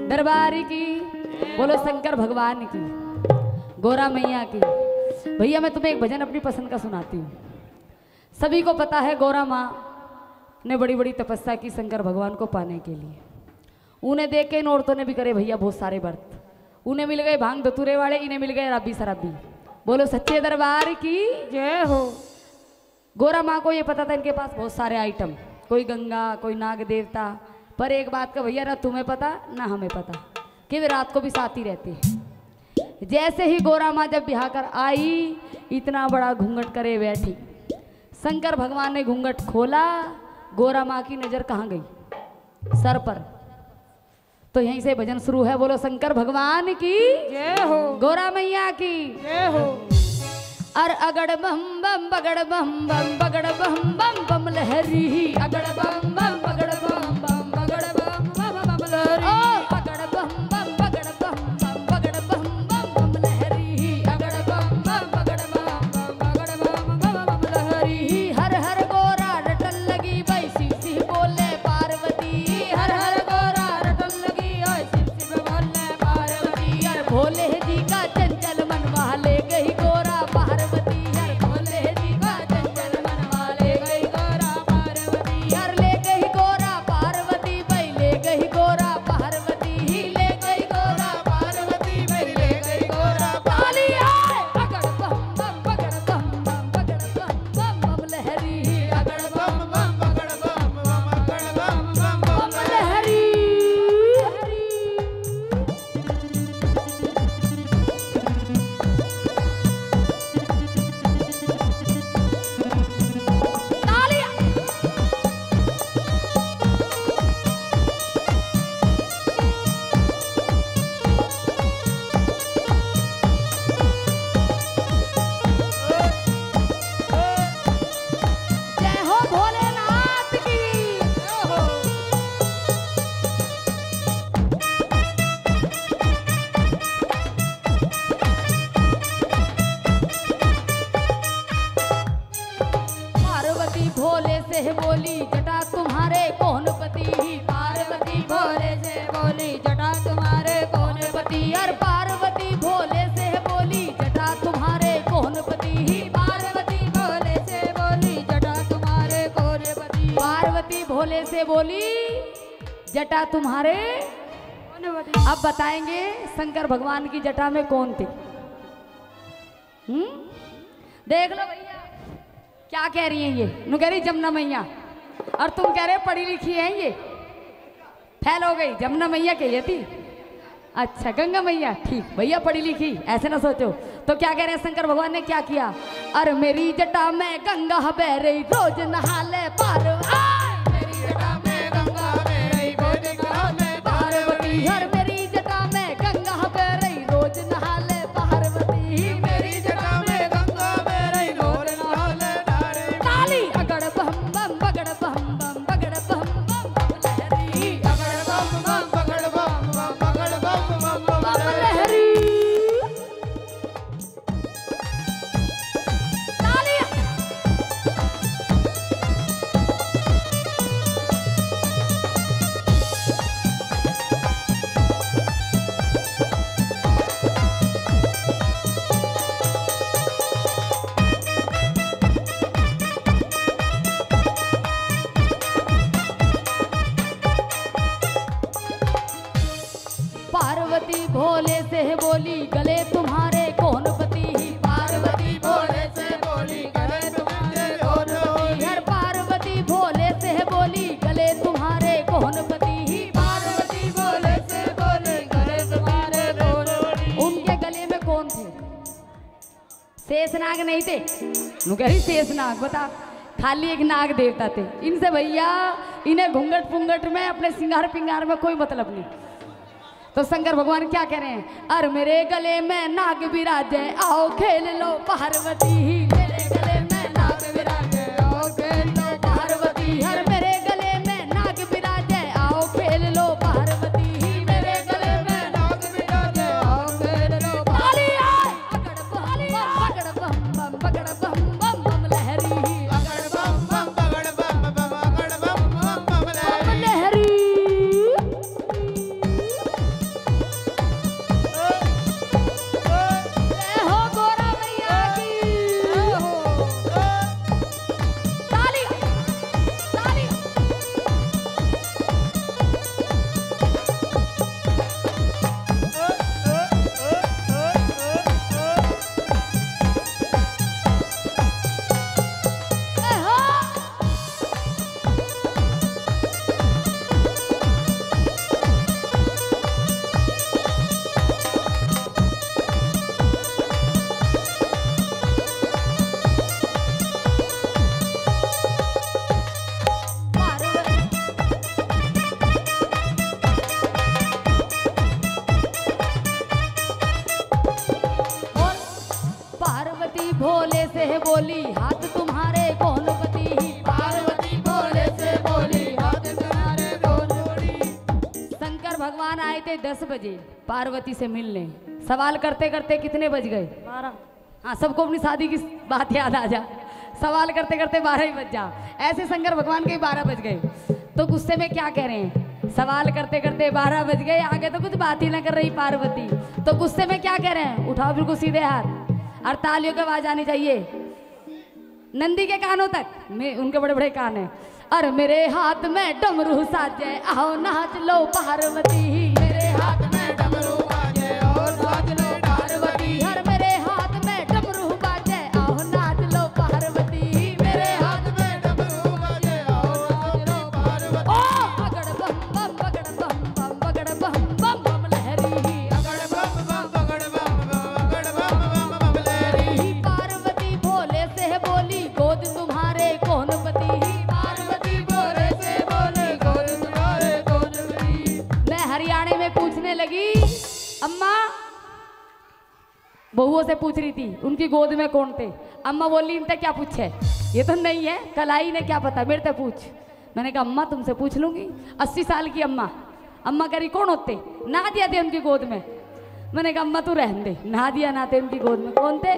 दरबार की, बोलो शंकर भगवान की, गोरा मैया की। भैया मैं तुम्हें एक भजन अपनी पसंद का सुनाती हूँ। सभी को पता है गौरा माँ ने बड़ी बड़ी तपस्या की शंकर भगवान को पाने के लिए। उन्हें देख के इन औरतों ने भी करे भैया बहुत सारे व्रत। उन्हें मिल गए भांग धतूरे वाले, इन्हें मिल गए रब्बी शराबी। बोलो सच्चे दरबार की जय हो। गौरा माँ को ये पता था इनके पास बहुत सारे आइटम, कोई गंगा, कोई नाग देवता। पर एक बात का भैया, ना तुम्हें पता ना हमें पता कि वे रात को भी साथ ही रहते हैं। जैसे ही गौरा माँ जब बिहा कर आई, इतना बड़ा घूंघट करे बैठी। शंकर भगवान ने घूंघट खोला, गौरा माँ की नजर कहाँ गई? सर पर। तो यहीं से भजन शुरू है। बोलो शंकर भगवान की जय हो, गौरा मैया की जय हो। अर अगड़ बम बम बगड़ बम बम बगड़ बम बम बम लहरी, अगड़ बम बम बगड़ बम बम बगड़ बम बम बम लहरी, ओ अगड़ बम बम बगड़ बम बम बगड़ बम बम बम लहरी, अगड़ बम बम बगड़ बम बम बगड़ बम बम बम लहरी। हर हर गोरा रटन लगी भाई शिव शिव बोले पार्वती, हर हर गोरा रटन लगी ओए शिव शिव बोले पार्वती। हर भोले जी का चंचल मन वहाँ ले गई गोरा पार्वती, हर भोले जी का चंचल मन वहाँ ले गई गोरा पार्वती। हर ले गई गोरा पार्वती भाई, ले गई गोरा पार्वती, ले गई गोरा पार्वती भाई, ले गई गोरा पाली। पकड़ बम बम पकड़ बम बम पकड़ बम बम बम लहरी, अगड़ बम बम पकड़ बम बम पकड़ बम बम बम लहरी। जय हो भोलेनाथ की जय हो। पार्वती भोले से बोली जटा तुम्हारे कौन पति, पार्वती भोले से बोली जटा तुम्हारे कौन पति। और पार्वती भोले से बोली जटा तुम्हारे कौन पति, पार्वती भोले से बोली जटा तुम्हारे कौन पति। पार्वती भोले से बोली जटा तुम्हारे कौन पति। अब बताएंगे शंकर भगवान की जटा में कौन थे। देख लो भैया क्या कह रही हैं ये। नु कह रही जमुना मैया, और तुम कह रहे पढ़ी लिखी हैं ये। फैल हो गई। जमुना मैया कही थी, अच्छा गंगा मैया, ठीक भैया पढ़ी लिखी, ऐसे ना सोचो। तो क्या कह रहे हैं शंकर भगवान ने क्या किया? अरे मेरी जटा में गंगा बह रही रोज नहा ले पार्वती, मेरी जटा में गंगा बह रही रोज नहा ले पार्वती। हर मेरी जटा में गंगा बह रही रोज नहा ले पार्वती, मेरी जटा में गंगा बह रही रोज नहा ले पार्वती। अगड़ बम बम बगड़ बम बम बगड़ बम बम बम लहरी, अगड़ बम बम बगड़ बम बम बगड़ बम बम बम लहरी। पार्वती भोले से बोली गले तुम्हारे कौन पति, पार्वती भोले से बोली गले तुम्हारे कौन पति। हर पार्वती भोले से बोली गले तुम्हारे कौन पति, पार्वती भोले से बोली गले तुम्हारे कौन पति। उनके गले में कौन थे? शेषनाग नहीं थे। नु कह रही शेषनाग, बता खाली एक नाग देवता थे। इनसे भैया इन्हें घूंघट पुंगट में अपने सिंगार पिंगार में कोई मतलब नहीं। तो शंकर भगवान क्या कह रहे हैं? अरे मेरे गले में नाग विराजे आओ खेल लो पार्वती, मेरे गले में नाग विराजे आओ खेल लो पार्वती। हर मेरे गले में नाग विराजे आओ खेल लो पार्वती, मेरे गले में नाग विराजे आओ खेल लो पार्वती। अगड़ बम बम बगड़ बम बम बम लहरी, अगड़ बम बम बगड़ बम बम अगड़ बम बम बम लहरी। आए थे 10 बजे पार्वती से मिलने। सवाल करते करते कितने बज गए? 12। हाँ, सबको अपनी शादी की बात याद आ जा। सवाल करते करते 12 ही बज जा। ऐसे शंकर भगवान के 12 बज गए। तो गुस्से में क्या कह रहे हैं? सवाल करते करते 12 बज गए, आगे तो कुछ बात ही ना कर रही पार्वती। तो गुस्से में क्या कह रहे हैं? उठाओ बिल्कुल सीधे हाथ और तालियों की आवाज आनी चाहिए नंदी के कानों तक। उनके बड़े बड़े कान हैं। और मेरे हाथ में डमरू साजे, आओ नाच लो पार्वती। मेरे हाथ में डमरू बाजे, आओ नाच लो पार्वती। हर मेरे हाथ में डमरू बाजे, आओ नाच लो पार्वती। मेरे हाथ में डमरू बाजे, आओ नाच लो पार्वती। ओ अगड़ बम बम बगड़ बम बम बगड़ बम बम बम लहरी। अगड़ बम बम बगड़ बम बम बगड़ बम बम बम लहरी। पार्वती भोले से बोली, गोद तुम्हारे कौन पति? हरियाणे में पूछने लगी, अम्मा बहुओं से पूछ रही थी उनकी गोद में कौन थे। अम्मा बोली, इनसे क्या पूछे, ये तो नहीं है, कलाई ने क्या पता, मेरे से पूछ। मैंने कहा अम्मा तुमसे पूछ लूंगी। 80 साल की अम्मा। अम्मा कह रही कौन होते? नादिया थे उनकी गोद में। मैंने कहा अम्मा तू रहने दे, नादिया ना थे उनकी गोद में। कौन थे?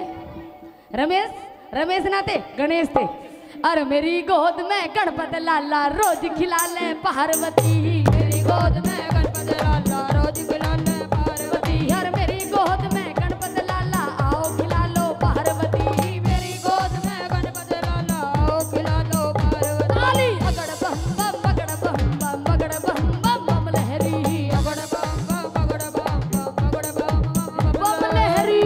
रमेश ना थे, गणेश थे। अरे मेरी गोद में गणपत लाला रोज खिला ले पार्वती। मेरी गोद में गणपत लाला रोज खिला ले पार्वती। हर मेरी गोद में गणपत लाला आओ खिला लो पार्वती। मेरी गोद में गणपत लाला आओ खिला लो पार्वती। अगड़ बम बम बगड़ बम बम बगड़ बम बम बम लहरी। अगड़ बम बम बगड़ बम बम बगड़ बम बम लहरी।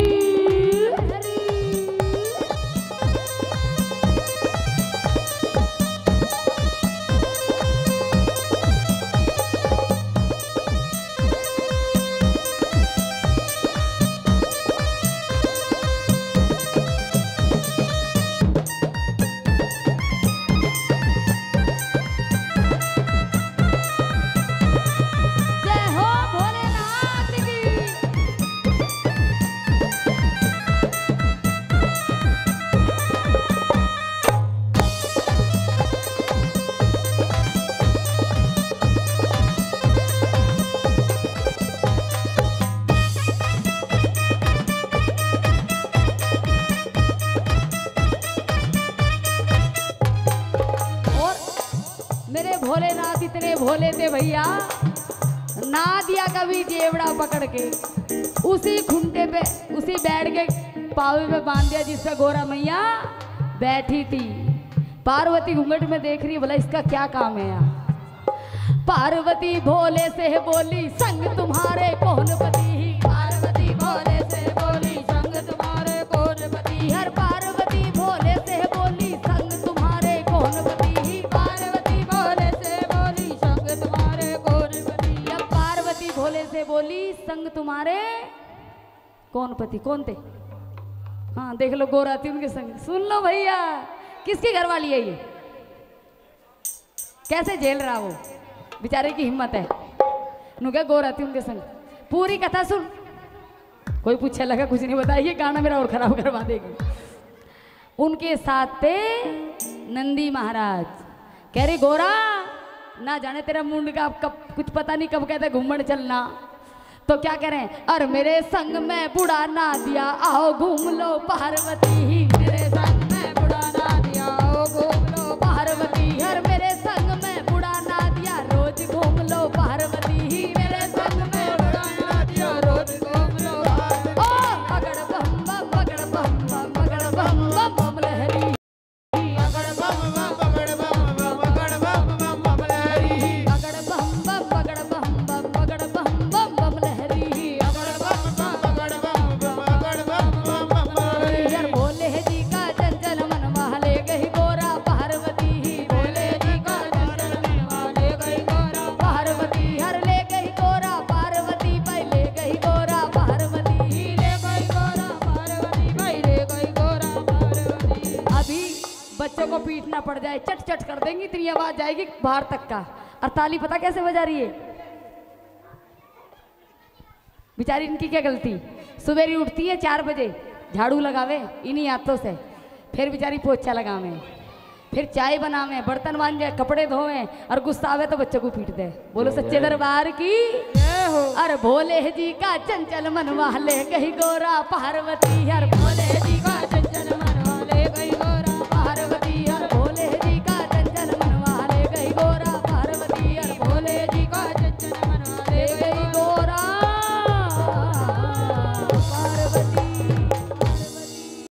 भोलेनाथ इतने भोले थे भैया, नादिया का भी जेवड़ा पकड़ के उसी खुंटे पे, उसी बेड के पावे पे बांध दिया जिस पे गोरा मैया बैठी थी। पार्वती घूंघट में देख रही, बोला इसका क्या काम है यहाँ। पार्वती भोले से बोली, संग तुम्हारे कौन पति? पार्वती भोले से बोली, संग तुम्हारे कौन पति? हर पार्वती भोले से बोली, संग तुम्हारे कौन पति? पार्वती भोले से बोली, संग तुम्हारे कौन पति? अब पार्वती भोले से बोली, संग तुम्हारे कौन पति? कौन थे? हाँ देख लो, गोरा थी उनके संग। सुन लो भैया, किसकी घरवाली है ये? कैसे झेल रहा वो, बेचारे की हिम्मत है। नु क्या गोरा थी उनके संग। पूरी कथा सुन, कोई पूछे लगा कुछ नहीं बताया, ये गाना मेरा और खराब करवा देगी। उनके साथ थे नंदी महाराज। कह रहे गोरा, ना जाने तेरा मुंड का कब कुछ पता नहीं कब कहते घूमने चलना। तो क्या कह रहे हैं, अरे मेरे संग में बुढ़ा ना दिया, आओ घूम लो पार्वती। मेरे संग में बुढ़ा ना दिया, आओ घूम लो पार्वती। हर मेरे संग में बुढ़ा ना दिया, रोज घूम लो पार्वती। मेरे संग में बुढ़ा ना दिया, रोज घूम लो पार्वती। ओ पकड़ बम बम पकड़ बम बम पकड़ बम बम बम लहरी। अगड़ बम बम पकड़ बम बम पकड़ बम बम बम लहरी। अगड़ बम बम पकड़ बम बम पकड़ बम बम बम लहरी। अगड़ बम बम पकड़ बम बम पकड़ बम बम बम लहरी। यार भोले जी का चंचल मन वाले गई गोरा पार्वती। भोले जी का चंचल मन वाले गई गोरा पार्वती। हर ले गई गोरा पार्वती, भाई ले गई गोरा पार्वती। ले गई गोरा पार्वती, भाई ले गई गोरा पार्वती। अभी बच्चों को पीटना पड़ जाए, चट चट कर देंगी, इतनी आवाज जाएगी बाहर तक का। और ताली पता कैसे बजा रही है बेचारी, इनकी क्या गलती। सुबेरी उठती है 4 बजे, झाड़ू लगावे इन्हीं हाथों से, फिर बेचारी पोछा लगावे, फिर चाय बनावे, बर्तन मांजे, कपड़े धोवे, और गुस्सा आवे तो बच्चों को पीट दे। बोलो सच्चे दरबार की जय अरे भोले जी का चंचल मनवा ले गई गोरा पार्वती हर